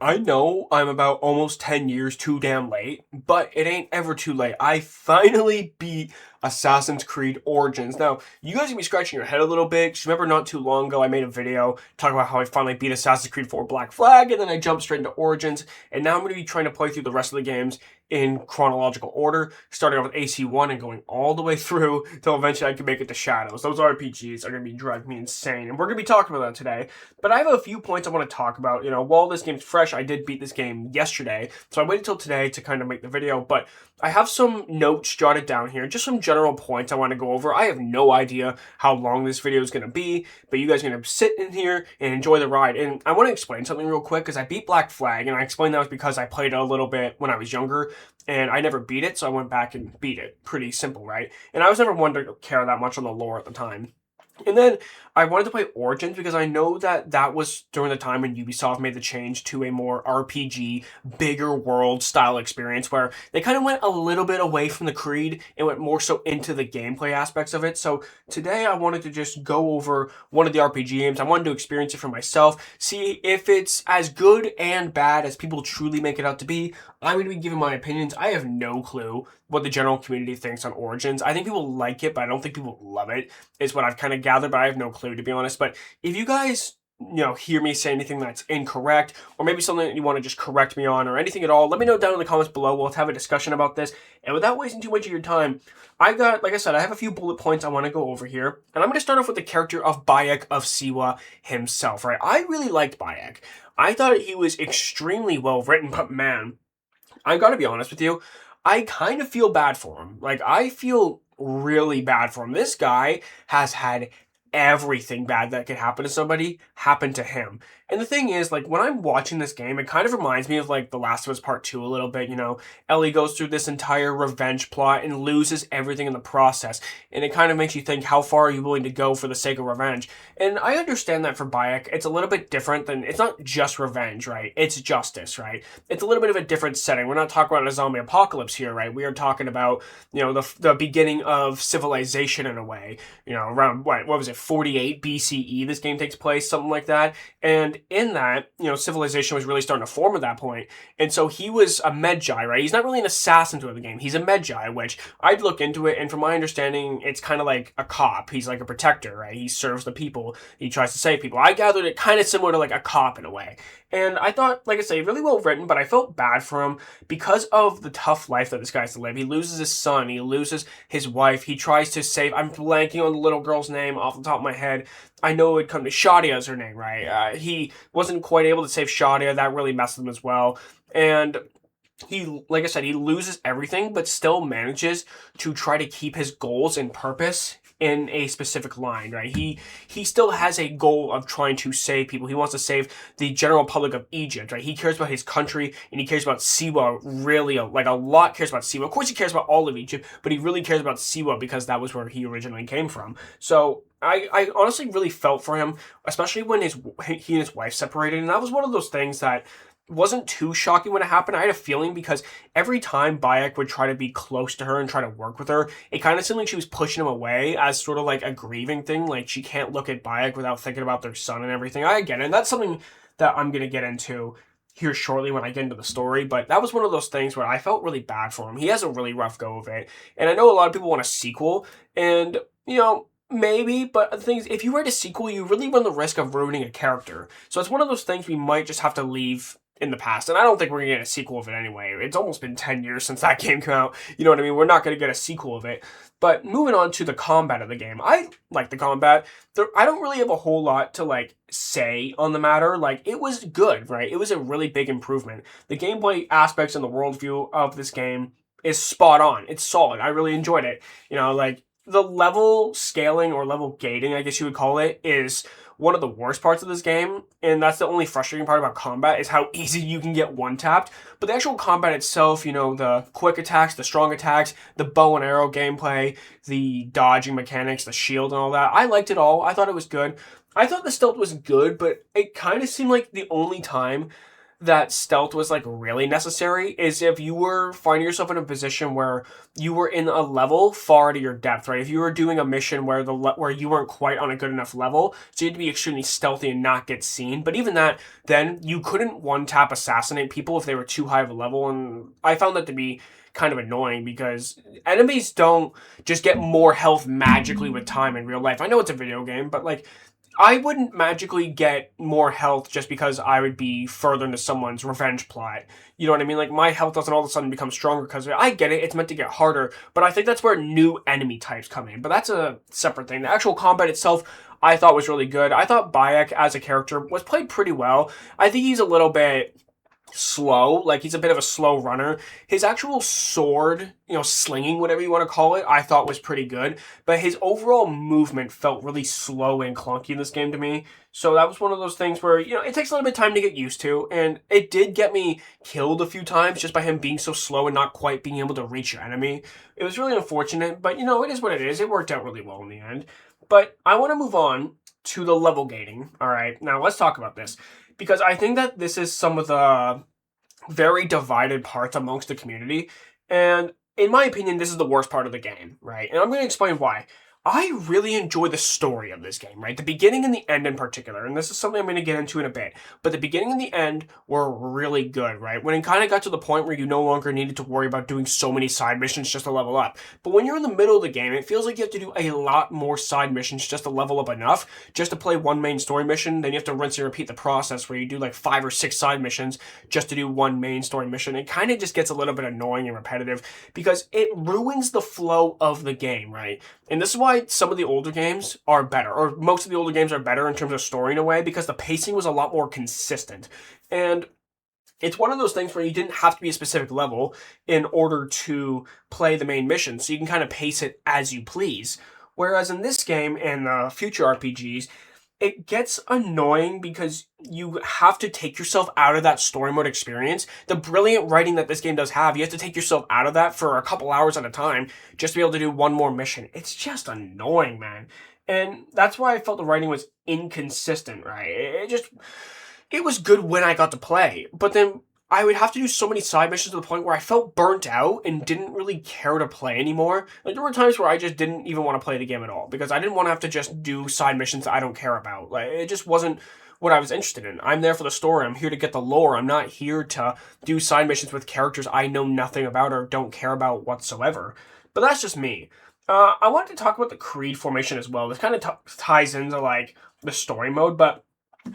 I know I'm about almost 10 years too damn late, but it ain't ever too late. I finally beat Assassin's Creed Origins. Now, you guys can be scratching your head a little bit, because remember not too long ago I made a video talking about how I finally beat Assassin's Creed 4 Black Flag, and then I jumped straight into Origins, and now I'm going to be trying to play through the rest of the games in chronological order, starting off with AC1 and going all the way through till eventually I can make it to Shadows. Those RPGs are going to be driving me insane, and we're going to be talking about that today. But I have a few points I want to talk about. While this game's fresh, I did beat this game yesterday, so I waited till today to kind of make the video, but I have some notes jotted down here, just some general points I want to go over. I have no idea how long this video is going to be, but you guys are going to sit in here and enjoy the ride. And I want to explain something real quick, because I beat Black Flag, and I explained that was because I played it a little bit when I was younger, and I never beat it, so I went back and beat it. Pretty simple, right? And I was never one to care that much on the lore at the time. And then I wanted to play Origins because I know that was during the time when Ubisoft made the change to a more RPG, bigger world style experience where they kind of went a little bit away from the Creed and went more so into the gameplay aspects of it. So today I wanted to just go over one of the RPG games. I wanted to experience it for myself, see if it's as good and bad as people truly make it out to be. I'm going to be giving my opinions. I have no clue what the general community thinks on Origins. I think people like it, but I don't think people love it, is what I've kind of gathered, but I have no clue, to be honest. But if you guys, hear me say anything that's incorrect, or maybe something that you want to just correct me on, or anything at all, let me know down in the comments below. We'll have a discussion about this. And without wasting too much of your time, like I said, I have a few bullet points I want to go over here. And I'm going to start off with the character of Bayek of Siwa himself, right? I really liked Bayek. I thought he was extremely well written, but man, I gotta be honest with you, I kind of feel bad for him. Like, I feel really bad for him. This guy has had everything bad that could happen to somebody happen to him. And the thing is, like, when I'm watching this game, it kind of reminds me of, like, The Last of Us Part 2 a little bit, Ellie goes through this entire revenge plot and loses everything in the process. And it kind of makes you think, how far are you willing to go for the sake of revenge? And I understand that for Bayek, it's a little bit different than, it's not just revenge, right? It's justice, right? It's a little bit of a different setting. We're not talking about a zombie apocalypse here, right? We are talking about, the beginning of civilization in a way. Around, what was it, 48 BCE this game takes place, something like that. And in that, civilization was really starting to form at that point. And so he was a Medjay, right? He's not really an assassin to the game. He's a Medjay, which I'd look into it, and from my understanding, it's kind of like a cop. He's like a protector, right? He serves the people. He tries to save people. I gathered it kind of similar to like a cop in a way. And I thought, like I say, really well written, but I felt bad for him because of the tough life that this guy has to live. He loses his son. He loses his wife. He tries to save... I'm blanking on the little girl's name off the top of my head. I know it would come to Shadia is her name, right? He wasn't quite able to save Shadia. That really messed him as well. And he, like I said, he loses everything, but still manages to try to keep his goals and purpose in a specific line, right? He still has a goal of trying to save people. He wants to save the general public of Egypt, right? He cares about his country, and he cares about Siwa really, like a lot cares about Siwa. Of course he cares about all of Egypt, but he really cares about Siwa because that was where he originally came from. So I honestly really felt for him, especially when he and his wife separated, and that was one of those things that wasn't too shocking when it happened. I had a feeling because every time Bayek would try to be close to her and try to work with her, it kind of seemed like she was pushing him away as sort of like a grieving thing. Like, she can't look at Bayek without thinking about their son and everything. I get it. And that's something that I'm going to get into here shortly when I get into the story. But that was one of those things where I felt really bad for him. He has a really rough go of it. And I know a lot of people want a sequel. And, maybe, but the thing is, if you write a sequel, you really run the risk of ruining a character. So it's one of those things we might just have to leave in the past, and I don't think we're going to get a sequel of it anyway. It's almost been 10 years since that game came out. You know what I mean? We're not going to get a sequel of it. But moving on to the combat of the game, I like the combat. I don't really have a whole lot to say on the matter. It was good, right? It was a really big improvement. The gameplay aspects and the worldview of this game is spot on. It's solid. I really enjoyed it. The level scaling or level gating, I guess you would call it, is one of the worst parts of this game, and that's the only frustrating part about combat, is how easy you can get one-tapped. But the actual combat itself, the quick attacks, the strong attacks, the bow and arrow gameplay, the dodging mechanics, the shield and all that, I liked it all. I thought it was good. I thought the stealth was good, but it kind of seemed like the only time that stealth was like really necessary is if you were finding yourself in a position where you were in a level far to your depth, right? If you were doing a mission where where you weren't quite on a good enough level, so you had to be extremely stealthy and not get seen. But even that, then you couldn't one tap assassinate people if they were too high of a level, and I found that to be kind of annoying because enemies don't just get more health magically with time in real life. I know it's a video game, but like I wouldn't magically get more health just because I would be further into someone's revenge plot. You know what I mean? Like, my health doesn't all of a sudden become stronger because I get it, it's meant to get harder, but I think that's where new enemy types come in. But that's a separate thing. The actual combat itself, I thought was really good. I thought Bayek as a character was played pretty well. I think he's a little bit slow, like he's a bit of a slow runner. His actual sword, slinging, whatever you want to call it, I thought was pretty good, but his overall movement felt really slow and clunky in this game to me. So that was one of those things where, it takes a little bit of time to get used to, and it did get me killed a few times just by him being so slow and not quite being able to reach your enemy. It was really unfortunate, but it is what it is. It worked out really well in the end. But I want to move on to the level gating. All right, now let's talk about this, because I think that this is some of the very divided parts amongst the community. And in my opinion, this is the worst part of the game, right? And I'm going to explain why. I really enjoy the story of this game, right? The beginning and the end in particular, and this is something I'm going to get into in a bit, but the beginning and the end were really good, right? When it kind of got to the point where you no longer needed to worry about doing so many side missions just to level up. But when you're in the middle of the game, it feels like you have to do a lot more side missions just to level up enough, just to play one main story mission. Then you have to rinse and repeat the process where you do like 5 or 6 side missions just to do one main story mission. It kind of just gets a little bit annoying and repetitive because it ruins the flow of the game, right? And this is why some of the older games are better, or most of the older games are better in terms of story in a way, because the pacing was a lot more consistent. And it's one of those things where you didn't have to be a specific level in order to play the main mission, so you can kind of pace it as you please. Whereas in this game and future RPGs, it gets annoying because you have to take yourself out of that story mode experience. The brilliant writing that this game does have, you have to take yourself out of that for a couple hours at a time just to be able to do one more mission. It's just annoying, man. And that's why I felt the writing was inconsistent, right? It was good when I got to play, but then I would have to do so many side missions to the point where I felt burnt out and didn't really care to play anymore. Like, there were times where I just didn't even want to play the game at all because I didn't want to have to just do side missions that I don't care about. Like, it just wasn't what I was interested in. I'm there for the story. I'm here to get the lore. I'm not here to do side missions with characters I know nothing about or don't care about whatsoever. But that's just me. I wanted to talk about the Creed formation as well. This kind of ties into, like, the story mode, but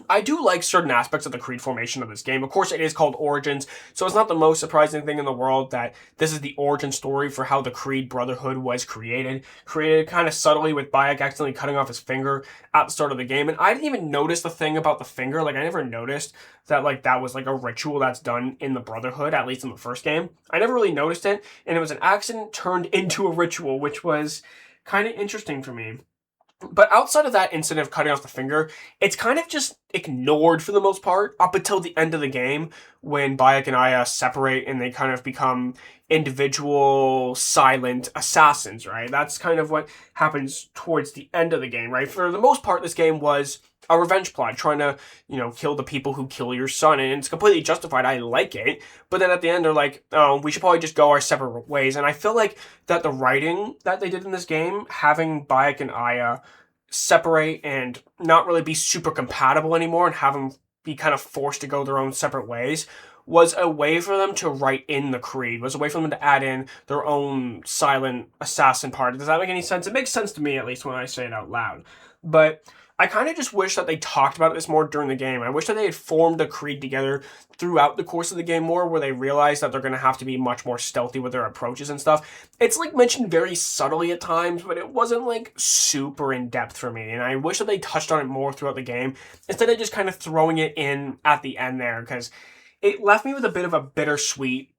I do like certain aspects of the Creed formation of this game. Of course, it is called Origins, so it's not the most surprising thing in the world that this is the origin story for how the Creed Brotherhood was created. Created kind of subtly with Bayek accidentally cutting off his finger at the start of the game. And I didn't even notice the thing about the finger. Like, I never noticed that, like, that was, like, a ritual that's done in the Brotherhood, at least in the first game. I never really noticed it, and it was an accident turned into a ritual, which was kind of interesting for me. But outside of that incident of cutting off the finger, it's kind of just ignored for the most part up until the end of the game when Bayek and Aya separate and they kind of become individual silent assassins, right? That's kind of what happens towards the end of the game, right? For the most part, this game was a revenge plot, trying to, kill the people who kill your son, and it's completely justified. I like it. But then at the end, they're like, oh, we should probably just go our separate ways. And I feel like that the writing that they did in this game, having Bayek and Aya separate and not really be super compatible anymore and have them be kind of forced to go their own separate ways, was a way for them to write in the Creed, was a way for them to add in their own silent assassin part. Does that make any sense? It makes sense to me, at least when I say it out loud. But I kind of just wish that they talked about this more during the game. I wish that they had formed the Creed together throughout the course of the game more, where they realized that they're going to have to be much more stealthy with their approaches and stuff. It's, like, mentioned very subtly at times, but it wasn't, like, super in-depth for me. And I wish that they touched on it more throughout the game, instead of just kind of throwing it in at the end there, because it left me with a bit of a bittersweet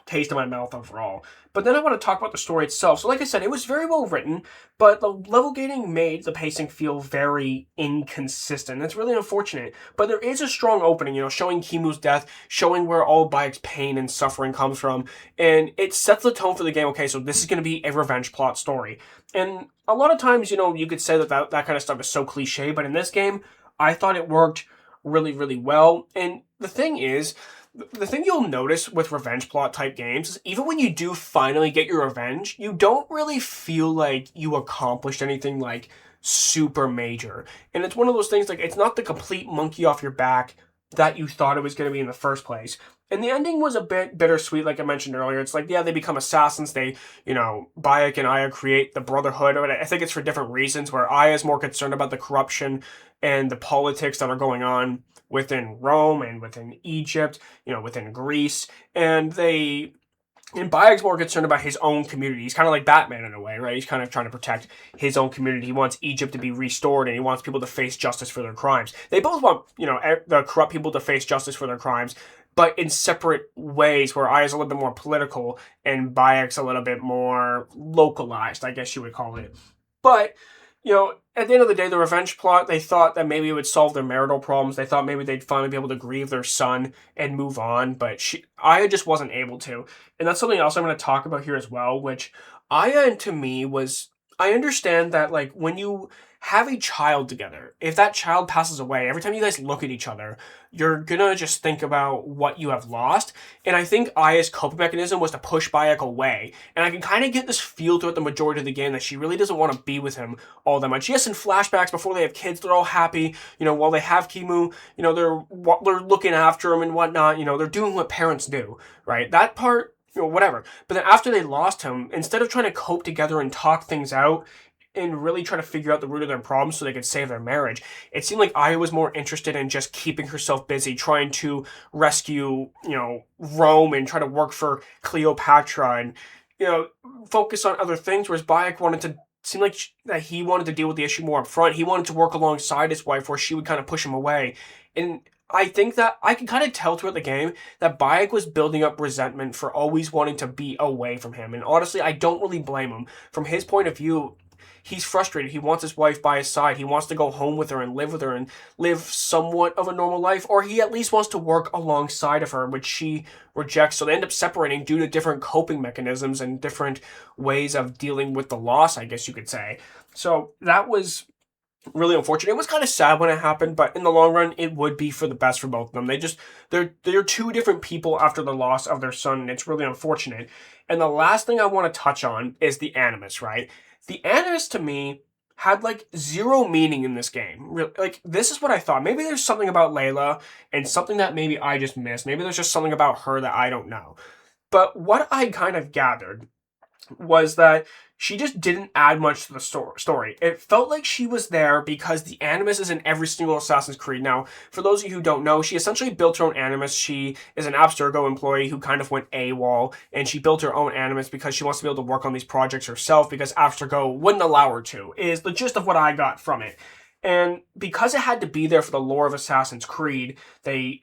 taste in my mouth overall. But then I want to talk about the story itself. So like I said, it was very well written, but the level gating made the pacing feel very inconsistent. It's really unfortunate. But there is a strong opening, showing Kimu's death, showing where all Bayek's pain and suffering comes from, and it sets the tone for the game. Okay, so this is going to be a revenge plot story. And a lot of times, you could say that kind of stuff is so cliche, but in this game, I thought it worked really, really well. And the thing is, The thing you'll notice with revenge plot type games is even when you do finally get your revenge, you don't really feel like you accomplished anything like super major. And it's one of those things like it's not the complete monkey off your back that you thought it was going to be in the first place. And the ending was a bit bittersweet, like I mentioned earlier. It's like, yeah, they become assassins. They, Bayek and Aya create the Brotherhood. I think it's for different reasons, where Aya is more concerned about the corruption and the politics that are going on within Rome and within Egypt, within Greece. And Bayek's more concerned about his own community. He's kind of like Batman in a way, right? He's kind of trying to protect his own community. He wants Egypt to be restored, and he wants people to face justice for their crimes. They both want, the corrupt people to face justice for their crimes, but in separate ways, where Aya's a little bit more political and Bayek's a little bit more localized, I guess you would call it. But at the end of the day, the revenge plot, they thought that maybe it would solve their marital problems. They thought maybe they'd finally be able to grieve their son and move on, but Aya just wasn't able to. And that's something else I'm going to talk about here as well, which Aya, to me, I understand that, like, when you have a child together, if that child passes away, every time you guys look at each other, you're gonna just think about what you have lost. And I think Aya's coping mechanism was to push Bayek away. And I can kind of get this feel throughout the majority of the game that she really doesn't want to be with him all that much. Yes, in flashbacks before they have kids, they're all happy. While they have Kimu, they're looking after him and whatnot. They're doing what parents do, right? That part, whatever. But then after they lost him, instead of trying to cope together and talk things out and really try to figure out the root of their problems so they could save their marriage, it seemed like Aya was more interested in just keeping herself busy, trying to rescue, Rome and try to work for Cleopatra and, focus on other things, whereas Bayek seemed like that he wanted to deal with the issue more up front. He wanted to work alongside his wife where she would kind of push him away. And I think that I can kind of tell throughout the game that Bayek was building up resentment for always wanting to be away from him. And honestly, I don't really blame him. From his point of view, he's frustrated. He wants his wife by his side. He wants to go home with her and live with her and live somewhat of a normal life, or he at least wants to work alongside of her, which she rejects. So they end up separating due to different coping mechanisms and different ways of dealing with the loss, I guess you could say. So that was really unfortunate. It was kind of sad when it happened, but in the long run, it would be for the best for both of them. They're two different people after the loss of their son, and it's really unfortunate. And the last thing I want to touch on is the Animus, right? The Animus, to me, had, like, zero meaning in this game. Like, this is what I thought. Maybe there's something about Layla and something that maybe I just missed. Maybe there's just something about her that I don't know. But what I kind of gathered was that she just didn't add much to the story. It felt like she was there because the Animus is in every single Assassin's Creed. Now, for those of you who don't know, she essentially built her own Animus. She is an Abstergo employee who kind of went AWOL, and she built her own Animus because she wants to be able to work on these projects herself because Abstergo wouldn't allow her to, is the gist of what I got from it. And because it had to be there for the lore of Assassin's Creed,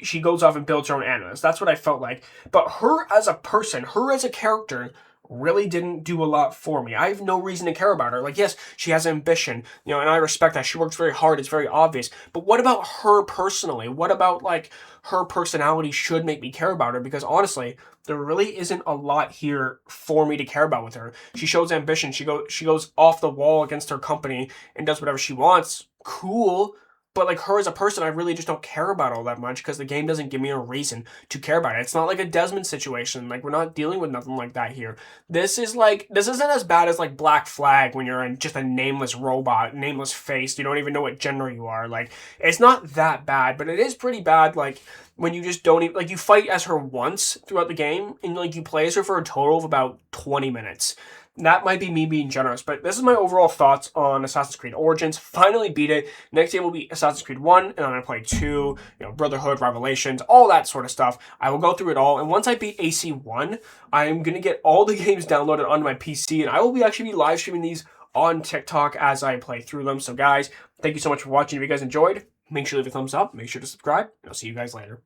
she goes off and builds her own Animus. That's what I felt like. But her as a person, her as a character, really didn't do a lot for me. I have no reason to care about her. Like, yes, she has ambition, and I respect that. She works very hard. It's very obvious. But what about her personally? What about, like, her personality should make me care about her? Because honestly, there really isn't a lot here for me to care about with her. She shows ambition. She goes off the wall against her company and does whatever she wants. Cool. But, like, her as a person, I really just don't care about all that much because the game doesn't give me a reason to care about it. It's not like a Desmond situation. Like, we're not dealing with nothing like that here. This isn't as bad as, like, Black Flag when you're in just a nameless robot, nameless face. You don't even know what gender you are. Like, it's not that bad, but it is pretty bad, like, when you just don't even, like, you fight as her once throughout the game, and, like, you play as her for a total of about 20 minutes. That might be me being generous, but this is my overall thoughts on Assassin's Creed Origins. Finally beat it. Next game will be Assassin's Creed 1, and I'm going to play 2, Brotherhood, Revelations, all that sort of stuff. I will go through it all, and once I beat AC1, I am going to get all the games downloaded onto my PC, and I will actually be live streaming these on TikTok as I play through them. So guys, thank you so much for watching. If you guys enjoyed, make sure to leave a thumbs up, make sure to subscribe, and I'll see you guys later.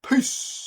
Peace!